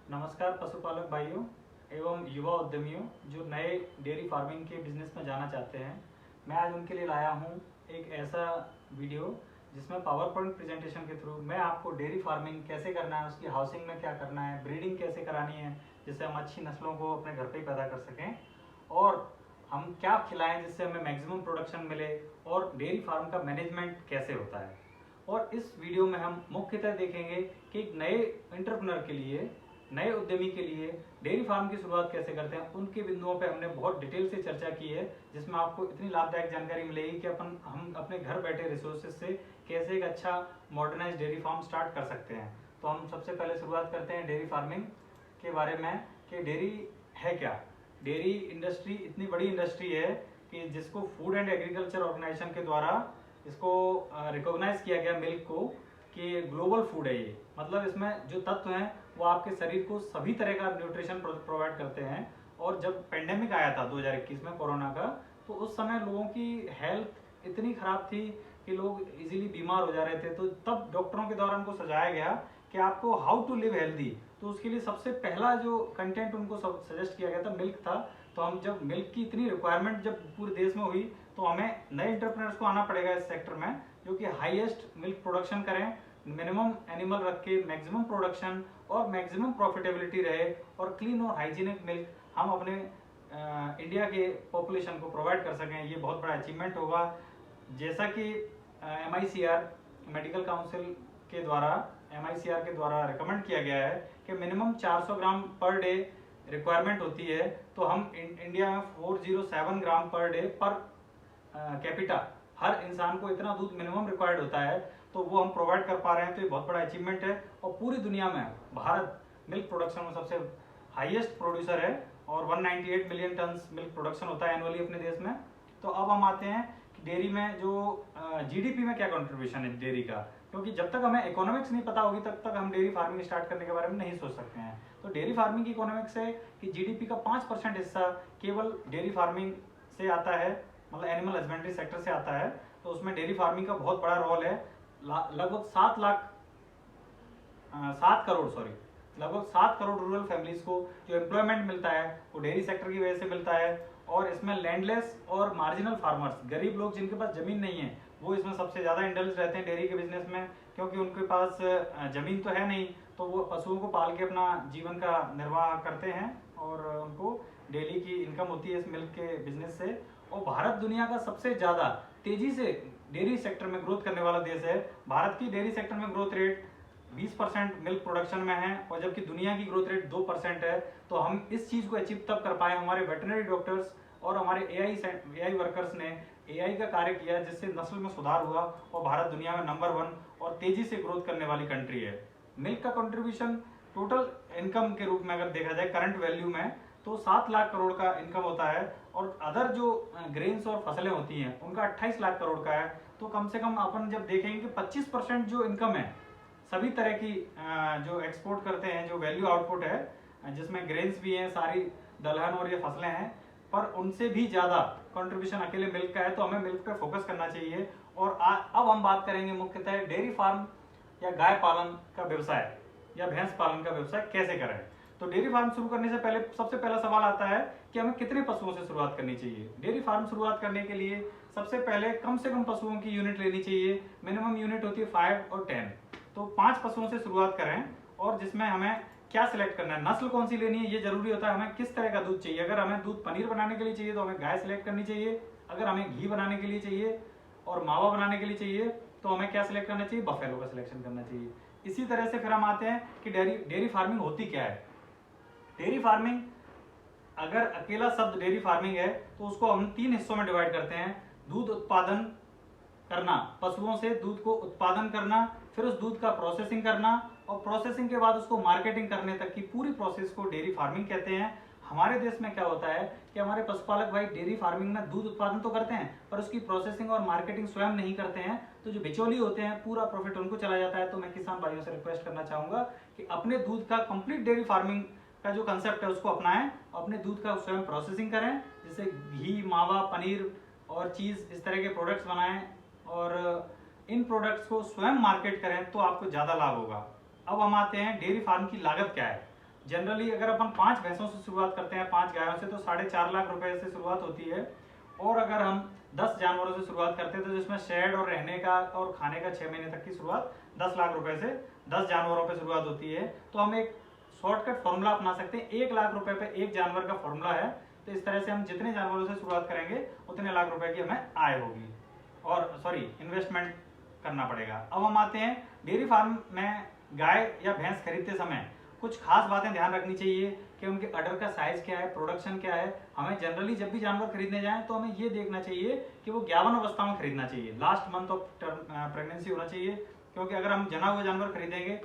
नमस्कार पशुपालक भाइयों एवं युवा उद्यमियों जो नए डेयरी फार्मिंग के बिजनेस में जाना चाहते हैं। मैं आज उनके लिए लाया हूं एक ऐसा वीडियो जिसमें पावर पॉइंट प्रेजेंटेशन के थ्रू मैं आपको डेयरी फार्मिंग कैसे करना है, उसकी हाउसिंग में क्या करना है, ब्रीडिंग कैसे करानी है जिससे हम अच्छी नस्लों को अपने घर पे ही पैदा कर सकें, और हम क्या खिलाएं जिससे हमें मैक्सिमम प्रोडक्शन मिले, और डेयरी फार्म का मैनेजमेंट कैसे होता है। और इस वीडियो में हम मुख्यतः देखेंगे कि एक नए एंटरप्रेन्योर के लिए, नए उद्यमी के लिए डेयरी फार्म की शुरुआत कैसे करते हैं, उनके बिंदुओं पे हमने बहुत डिटेल से चर्चा की है, जिसमें आपको इतनी लाभदायक जानकारी मिलेगी कि हम अपने घर बैठे रिसोर्सेज से कैसे एक अच्छा मॉडर्नाइज डेयरी फार्म स्टार्ट कर सकते हैं। तो हम सबसे पहले शुरुआत करते हैं डेयरी फार्मिंग के बारे में कि डेयरी है क्या। डेयरी इंडस्ट्री इतनी बड़ी इंडस्ट्री है कि जिसको फूड एंड एग्रीकल्चर ऑर्गेनाइजेशन के द्वारा इसको रिकॉग्नाइज किया गया मिल्क को कि ग्लोबल फूड है ये। मतलब इसमें जो तत्व हैं वो आपके शरीर को सभी तरह का न्यूट्रिशन प्रोवाइड करते हैं। और जब पेंडेमिक आया था 2021 में कोरोना का, तो उस समय लोगों की हेल्थ इतनी खराब थी कि लोग इजीली बीमार हो जा रहे थे। तो तब डॉक्टरों के द्वारा उनको सजाया गया कि आपको हाउ टू लिव हेल्दी। तो उसके लिए सबसे पहला जो कंटेंट उनको सजेस्ट किया गया था मिल्क था। तो हम जब मिल्क की इतनी रिक्वायरमेंट जब पूरे देश में हुई, तो हमें नए एंटरप्रेन्योर्स को आना पड़ेगा इस सेक्टर में जो कि हाईएस्ट मिल्क प्रोडक्शन करें, मिनिमम एनिमल रख के मैक्सिमम प्रोडक्शन और मैक्सिमम प्रॉफिटेबिलिटी रहे, और क्लीन और हाइजीनिक मिल्क हम अपने इंडिया के पॉपुलेशन को प्रोवाइड कर सकें। ये बहुत बड़ा अचीवमेंट होगा। जैसा कि MICR मेडिकल काउंसिल के द्वारा MICR के द्वारा रिकमेंड किया गया है कि मिनिमम 400 ग्राम पर डे रिक्वायरमेंट होती है, तो हम इंडिया में 407 ग्राम पर डे पर कैपिटा हर इंसान को इतना दूध मिनिमम रिक्वायर्ड होता है, तो वो हम प्रोवाइड कर पा रहे हैं। तो ये बहुत बड़ा अचीवमेंट है। और पूरी दुनिया में भारत मिल्क प्रोडक्शन में सबसे हाईएस्ट प्रोड्यूसर है और 198 मिलियन टन मिल्क प्रोडक्शन होता है एनुअली अपने देश में। तो अब हम आते हैं कि डेयरी में जो GDP में क्या कंट्रीब्यूशन है डेयरी का, क्योंकि जब तक हमें इकोनॉमिक्स नहीं पता होगी तब तक हम डेयरी फार्मिंग स्टार्ट करने के बारे में नहीं सोच सकते हैं। तो डेयरी फार्मिंग की इकोनॉमिक्स है कि GDP का 5% हिस्सा केवल डेयरी फार्मिंग से आता है, मतलब एनिमल हस्बेंड्री सेक्टर से आता है। तो उसमें डेयरी फार्मिंग का बहुत बड़ा रोल है। लगभग 7 करोड़ रूरल फैमिलीज को जो एम्प्लॉयमेंट मिलता है वो डेयरी सेक्टर की वजह से मिलता है। और इसमें लैंडलेस और मार्जिनल फार्मर्स, गरीब लोग जिनके पास जमीन नहीं है, वो इसमें सबसे ज्यादा इंडल्ज रहते हैं डेयरी के बिजनेस में, क्योंकि उनके पास जमीन तो है नहीं, तो वो पशुओं को पाल के अपना जीवन का निर्वाह करते हैं और उनको डेली की इनकम होती है इस मिल्क के बिजनेस से। और भारत दुनिया का सबसे ज्यादा तेजी से डेयरी सेक्टर में ग्रोथ करने वाला देश है। भारत की डेयरी सेक्टर में ग्रोथ रेट 20% मिल्क प्रोडक्शन में है, और जबकि दुनिया की ग्रोथ रेट 2% है। तो हम इस चीज को अचीव तब कर पाए, हमारे वेटरनरी डॉक्टर्स और हमारे AI वर्कर्स ने AI का कार्य किया, जिससे नस्ल में सुधार हुआ और भारत दुनिया में नंबर 1 और तेजी से ग्रोथ करने वाली कंट्री है। मिल्क का कंट्रीब्यूशन टोटल इनकम के रूप में अगर देखा जाए करंट वैल्यू में, तो 7 लाख करोड़ का इनकम होता है। और अदर जो ग्रेन्स और फसलें होती हैं उनका 28 लाख करोड़ का है। तो कम से कम अपन जब देखेंगे कि 25% जो इनकम है सभी तरह की जो एक्सपोर्ट करते हैं, जो वैल्यू आउटपुट है जिसमें ग्रेन्स भी हैं, सारी दलहन और ये फसलें हैं, पर उनसे भी ज्यादा कंट्रीब्यूशन अकेले मिल्क का है। तो हमें मिल्क पे फोकस करना चाहिए। और अब हम बात करेंगे मुख्यतः डेयरी फार्म या गाय पालन का व्यवसाय या भैंस पालन का व्यवसाय कैसे करें। तो डेयरी फार्म शुरू करने से पहले सबसे पहला सवाल आता है कि हमें कितने पशुओं से शुरुआत करनी चाहिए। डेयरी फार्म शुरुआत करने के लिए सबसे पहले कम से कम पशुओं की यूनिट लेनी चाहिए। मिनिमम यूनिट होती है 5 और 10। तो 5 पशुओं से शुरुआत करें, और जिसमें हमें क्या सिलेक्ट करना है, नस्ल कौन सी लेनी है ये जरूरी होता है, हमें किस तरह का दूध चाहिए। अगर हमें दूध पनीर बनाने के लिए चाहिए तो हमें गाय सिलेक्ट करनी चाहिए। अगर हमें घी बनाने के लिए चाहिए और मावा बनाने के लिए चाहिए तो हमें क्या सिलेक्ट करना चाहिए, बफेलो का सिलेक्शन करना चाहिए। इसी तरह से फिर हम आते हैं कि डेयरी फार्मिंग होती क्या है। डेयरी फार्मिंग, अगर अकेला शब्द डेयरी फार्मिंग है तो उसको हम 3 हिस्सों में डिवाइड करते हैं। दूध उत्पादन करना, पशुओं से दूध को उत्पादन करना, फिर उस दूध का प्रोसेसिंग करना, और प्रोसेसिंग के बाद उसको मार्केटिंग करने तक की पूरी प्रोसेस को डेयरी फार्मिंग कहते हैं। हमारे देश में क्या होता है कि हमारे पशुपालक भाई डेयरी फार्मिंग में दूध उत्पादन तो करते हैं पर उसकी प्रोसेसिंग और मार्केटिंग स्वयं नहीं करते हैं। तो जो बिचौली होते हैं पूरा प्रॉफिट उनको चला जाता है। तो मैं किसान भाइयों से रिक्वेस्ट करना चाहूंगा कि अपने दूध का कंप्लीट डेयरी फार्मिंग का जो कंसेप्ट है उसको अपनाएं, अपने दूध का स्वयं प्रोसेसिंग करें, जैसे घी, मावा, पनीर और चीज इस तरह के प्रोडक्ट्स बनाएं, और इन प्रोडक्ट्स को स्वयं मार्केट करें तो आपको ज्यादा लाभ होगा। अब हम आते हैं डेयरी फार्म की लागत क्या है। जनरली अगर अपन 5 भैंसों से शुरुआत करते हैं, 5 गायों से, तो 4.5 लाख रुपए से शुरुआत होती है। और अगर हम 10 जानवरों से शुरुआत करते हैं तो जिसमें शेड और रहने का और खाने का 6 महीने तक की शुरुआत 10 लाख रुपए से 10 जानवरों पे शुरुआत होती है। तो हम एक शॉर्टकट फॉर्मूला अपना सकते हैं, 1 लाख रुपए पे एक जानवर का फॉर्मूला है। तो इस तरह से हम जितने जानवरों से शुरुआत करेंगे उतने लाख रुपए की हमें आय होगी, और सॉरी इन्वेस्टमेंट करना पड़ेगा। अब हम आते हैं डेयरी फार्म में गाय या भैंस खरीदते समय कुछ खास बातें ध्यान रखनी चाहिए कि उनके अडर का साइज क्या है, प्रोडक्शन क्या है। हमें जनरली जब भी जानवर खरीदने जाएं तो हमें ये देखना चाहिए कि वो 51 अवस्था में खरीदना चाहिए, लास्ट मंथ ऑफ प्रेगनेंसी होना चाहिए। क्योंकि अगर हम जना हुआ जानवर खरीदेंगे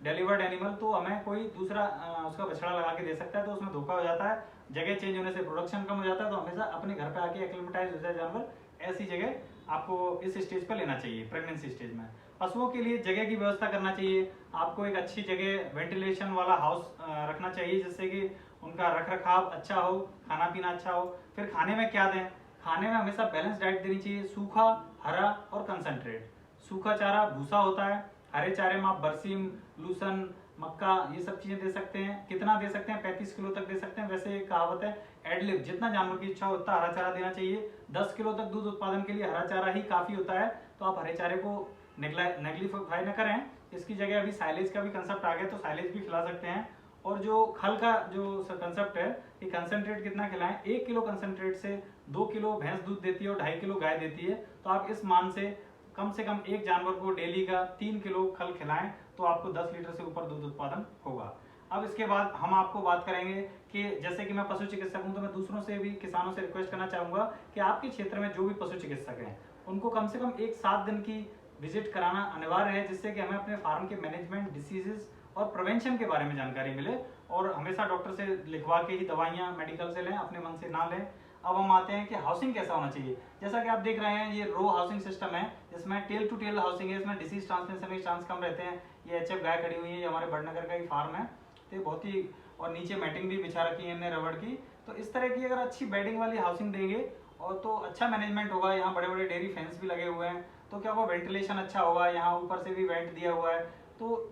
डिलीवर्ड एनिमल, तो हमें कोई दूसरा उसका बछड़ा लगा के दे सकता है, तो उसमें धोखा हो जाता है, जगह चेंज होने से प्रोडक्शन कम हो जाता है। तो हमेशा अपने घर पे आके एक्लिमेटाइज हो जाए जानवर, ऐसी जगह आपको इस स्टेज पर लेना चाहिए प्रेगनेंसी स्टेज में। पशुओं के लिए जगह की व्यवस्था करना चाहिए, आपको एक अच्छी जगह वेंटिलेशन वाला हाउस रखना चाहिए जिससे कि उनका रख रखाव अच्छा हो, खाना पीना अच्छा हो। फिर खाने में क्या दें, खाने में हमेशा बैलेंस डाइट देनी चाहिए, सूखा, हरा और कंसंट्रेट। सूखा चारा भूसा होता है, हरे चारे में आप बरसीम, लूसन, मक्का ये सब चीजें दे सकते हैं। कितना दे सकते हैं, 35 किलो तक दे सकते हैं। वैसे एक कहावत है एडलिप, जितना जानवर की इच्छा हो उतना हरा चारा देना चाहिए। 10 किलो तक दूध उत्पादन के लिए हरा चारा ही काफी होता है, तो आप हरे चारे को नेग्लिफाई न करें। इसकी जगह अभी साइलेज का भी कंसेप्ट आ गया, तो साइलेज भी खिला सकते हैं। और जो खल का जो कंसेप्ट है कि कंसंट्रेट कितना खिलाएं, 1 किलो कंसंट्रेट से 2 किलो भैंस दूध देती है और 2.5 किलो गाय देती है। तो आप इस मान से कम एक जानवर को डेली का 3 किलो खल खिलाएं, तो आपको 10 लीटर से ऊपर दूध उत्पादन होगा। अब इसके बाद हम आपको बात करेंगे कि जैसे कि मैं पशु चिकित्सक हूं, तो मैं दूसरों से भी, किसानों से रिक्वेस्ट करना चाहूंगा कि आपके क्षेत्र में जो भी पशु चिकित्सक हैं उनको कम से कम एक 7 दिन की विजिट कराना अनिवार्य है, जिससे कि हमें अपने फार्म के मैनेजमेंट, डिसीजेस और प्रिवेंशन के बारे में जानकारी मिले। और हमेशा डॉक्टर से लिखवा के ही दवाइयां मेडिकल से लें, अपने मन से ना लें। अब हम आते हैं कि हाउसिंग कैसा होना चाहिए। जैसा कि आप देख रहे हैं, ये रो हाउसिंग सिस्टम है, जिसमें टेल टू टेल हाउसिंग है, इसमें डिसीज ट्रांसमिशन के चांस कम रहते हैं। ये HF गाय खड़ी हुई है, ये हमारे बड़नगर का ही फार्म है, तो ये बहुत ही, और नीचे मैटिंग भी बिछा रखी है हमने रबड़ की। तो इस तरह की अगर अच्छी बेडिंग वाली हाउसिंग देंगे और तो अच्छा मैनेजमेंट होगा। यहाँ बड़े बड़े डेयरी फेंस भी लगे हुए हैं, तो क्या होगा, वेंटिलेशन अच्छा होगा, यहाँ ऊपर से भी वेंट दिया हुआ है, तो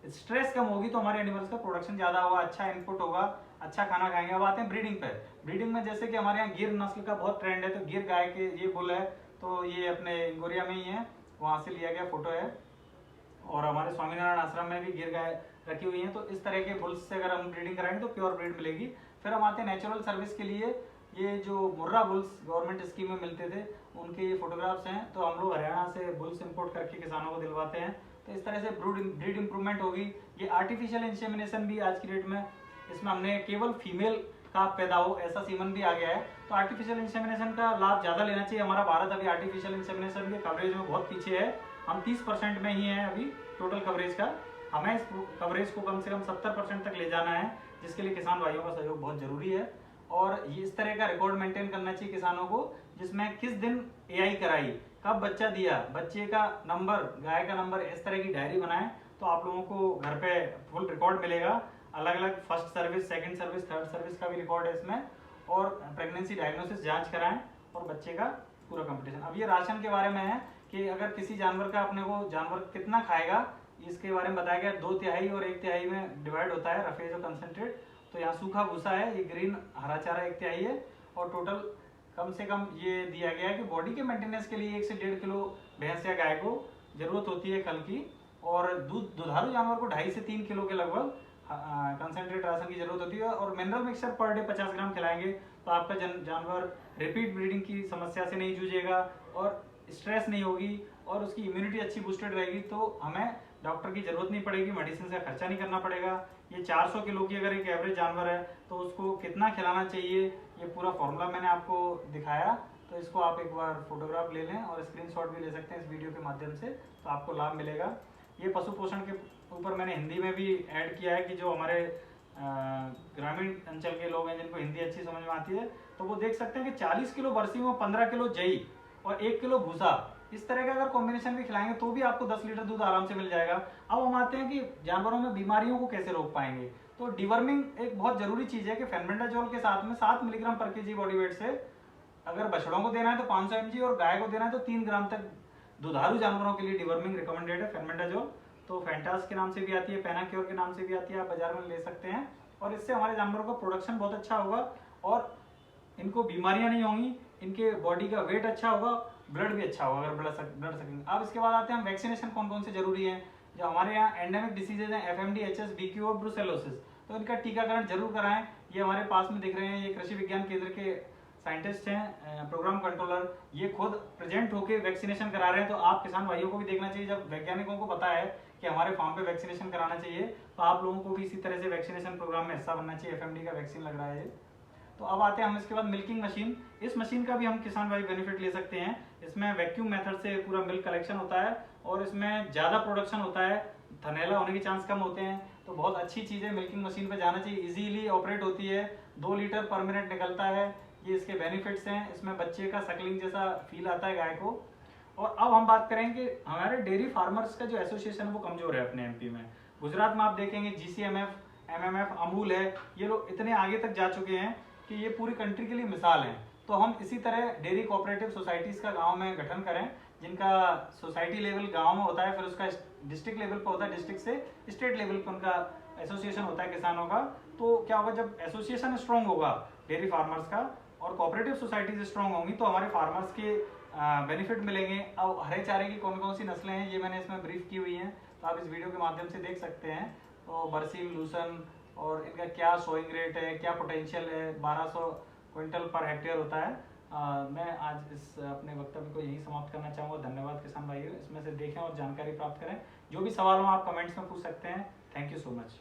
स्ट्रेस कम होगी, तो हमारे एनिमल्स का प्रोडक्शन ज्यादा होगा, अच्छा इनपुट होगा, अच्छा खाना खाएंगे। अब आते हैं ब्रीडिंग पे। ब्रीडिंग में जैसे कि हमारे यहाँ गिर नस्ल का बहुत ट्रेंड है, तो गिर गाय के ये बुल है, तो ये अपने इंगोरिया में ही है, वहां से लिया गया फोटो है। और हमारे स्वामीनारायण आश्रम में भी गिर गाय रखी हुई है। तो इस तरह के बुल्स से अगर हम ब्रीडिंग कराएंगे तो प्योर ब्रीड मिलेगी। फिर हम आते हैं नेचुरल सर्विस के लिए। ये जो मुर्रा बुल्स गवर्नमेंट स्कीम में मिलते थे, उनके ये फोटोग्राफ्स हैं। तो हम लोग हरियाणा से बुल्स इंपोर्ट करके किसानों को दिलवाते हैं। तो इस तरह से ब्रीड इंप्रूवमेंट होगी। ये आर्टिफिशियल इंसेमिनेशन भी आज की डेट में, इसमें हमने केवल फीमेल का पैदा हो ऐसा सीमन भी आ गया है। तो आर्टिफिशियल इंसेमिनेशन का लाभ ज्यादा लेना चाहिए। हमारा भारत अभी आर्टिफिशियल इंसेमिनेशन के कवरेज में बहुत पीछे है, हम 30% में ही हैं अभी टोटल कवरेज का। हमें इस कवरेज को कम से कम 70% तक ले जाना है, जिसके लिए किसान भाइयों का सहयोग बहुत जरूरी है। और ये इस तरह का रिकॉर्ड मेंटेन करना चाहिए किसानों को, जिसमें किस दिन AI कराई, कब बच्चा दिया, बच्चे का नंबर, गाय का नंबर, इस तरह की डायरी बनाएं, तो आप लोगों को घर पे फुल रिकॉर्ड मिलेगा। अलग अलग first service, second service, third service का भी रिकॉर्ड है इसमें। और प्रेगनेंसी डायग्नोसिस जांच कराएं और बच्चे का पूरा कंपटीशन। अब ये राशन के बारे में है कि अगर किसी जानवर का, अपने को जानवर कितना खाएगा इसके बारे में बताया गया। 2/3 और 1/3 में डिवाइड होता है रफेज और कंसंट्रेट। तो यहाँ सूखा भूसा है, ये ग्रीन हरा चारा 1/3 है। और टोटल कम से कम ये दिया गया है कि बॉडी के मेंटेनेंस के लिए 1 से 1.5 किलो भैंस या गाय को जरूरत होती है खल की। और दुधारू जानवर को 2.5 से 3 किलो के लगभग कंसंट्रेट राशन की जरूरत होती है। और मिनरल मिक्सचर पर डे 50 ग्राम खिलाएंगे, तो आपका जानवर रिपीट ब्रीडिंग की समस्या से नहीं जूझेगा और स्ट्रेस नहीं होगी और उसकी इम्यूनिटी अच्छी बूस्टेड रहेगी। तो हमें डॉक्टर की जरूरत नहीं पड़ेगी, मेडिसिन का खर्चा नहीं करना पड़ेगा। ये 400 किलो की अगर एक एवरेज जानवर है तो उसको कितना खिलाना चाहिए, ये पूरा फॉर्मूला मैंने आपको दिखाया। तो इसको आप एक बार फोटोग्राफ ले लें और स्क्रीनशॉट भी ले सकते हैं इस वीडियो के माध्यम से, तो आपको लाभ मिलेगा। ये पशु पोषण के ऊपर मैंने हिंदी में भी ऐड किया है कि जो हमारे ग्रामीण अंचल के लोग हैं जिनको हिंदी अच्छी समझ में आती है, तो वो देख सकते हैं कि 40 किलो बरसीम और 15 किलो जई और 1 किलो भूसा, इस तरह का अगर कॉम्बिनेशन भी खिलाएंगे तो भी आपको 10 लीटर दूध आराम से मिल जाएगा। अब हम आते हैं कि जानवरों में बीमारियों को कैसे रोक पाएंगे। तो डिवर्मिंग एक बहुत जरूरी चीज है कि फेनबेंडाजोल के साथ में 7 मिलीग्राम पर केजी बॉडी वेट से अगर बछड़ों को देना है तो 500 mg और गाय को देना है तो 3 ग्राम तक दुधारू जानवरों के लिए डिवर्मिंग रिकमेंडेड है फेनबेंडाजोल। तो फैंटास के नाम से भी आती है, पेनाक्योर के नाम से भी आती है, आप बाजार में ले सकते हैं। और इससे हमारे जानवरों का प्रोडक्शन बहुत अच्छा होगा और इनको बीमारियां नहीं होंगी, इनके बॉडी का वेट अच्छा होगा, ब्लड भी अच्छा होगा अगर ब्लड सकेंगे। अब इसके बाद आते हैं हम वैक्सीनेशन कौन कौन से जरूरी है। जो हमारे यहाँ एंडेमिक डिसीजेज हैं FMD, HS, BQ और ब्रुसेलोसिस, तो इनका टीकाकरण जरूर कराएं। ये हमारे पास में दिख रहे हैं, ये कृषि विज्ञान केंद्र के साइंटिस्ट हैं, प्रोग्राम कंट्रोलर, ये खुद प्रेजेंट होकर वैक्सीनेशन करा रहे हैं। तो आप किसान भाइयों को भी देखना चाहिए, जब वैज्ञानिकों को पता है कि हमारे फार्म पे वैक्सीनेशन कराना चाहिए, तो आप लोगों को भी इसी तरह से वैक्सीनेशन प्रोग्राम में हिस्सा बनना चाहिए। FMD का वैक्सीन लग रहा है। तो अब आते हैं हम इसके बाद मिल्किंग मशीन। इस मशीन का भी हम किसान भाई बेनिफिट ले सकते हैं। इसमें वैक्यूम मेथड से पूरा मिल्क कलेक्शन होता है और इसमें ज़्यादा प्रोडक्शन होता है, थनैला होने के चांस कम होते हैं। तो बहुत अच्छी चीज़ है, मिल्किंग मशीन पे जाना चाहिए। इजीली ऑपरेट होती है, 2 लीटर पर मिनट निकलता है। ये इसके बेनिफिट्स हैं। इसमें बच्चे का सकलिंग जैसा फील आता है गाय को। और अब हम बात करेंगे, हमारे डेयरी फार्मर्स का जो एसोसिएशन है वो कमजोर है अपने MP में। गुजरात में आप देखेंगे GCMF, MMF, अमूल है, ये लोग इतने आगे तक जा चुके हैं कि ये पूरी कंट्री के लिए मिसाल है। तो हम इसी तरह डेयरी कोऑपरेटिव सोसाइटीज का गांव में गठन करें, जिनका सोसाइटी लेवल गांव में होता है, फिर उसका डिस्ट्रिक्ट लेवल पर होता है, डिस्ट्रिक्ट से स्टेट लेवल पर उनका एसोसिएशन होता है किसानों का। तो क्या होगा, जब एसोसिएशन स्ट्रांग होगा डेयरी फार्मर्स का और कोऑपरेटिव सोसाइटीज स्ट्रांग होंगी, तो हमारे फार्मर्स के बेनिफिट मिलेंगे। अब हरे चारे की कौन कौन सी नस्लें हैं ये मैंने इसमें ब्रीफ की हुई हैं, तो आप इस वीडियो के माध्यम से देख सकते हैं। तो बरसीम, लूसन और इनका क्या सोइंग रेट है, क्या पोटेंशियल है, 1200 क्विंटल पर हेक्टेयर होता है। मैं आज इस अपने वक्तव्य को यही समाप्त करना चाहूँगा। धन्यवाद किसान भाइयों, इसमें से देखें और जानकारी प्राप्त करें। जो भी सवाल हो आप कमेंट्स में पूछ सकते हैं। Thank you so much.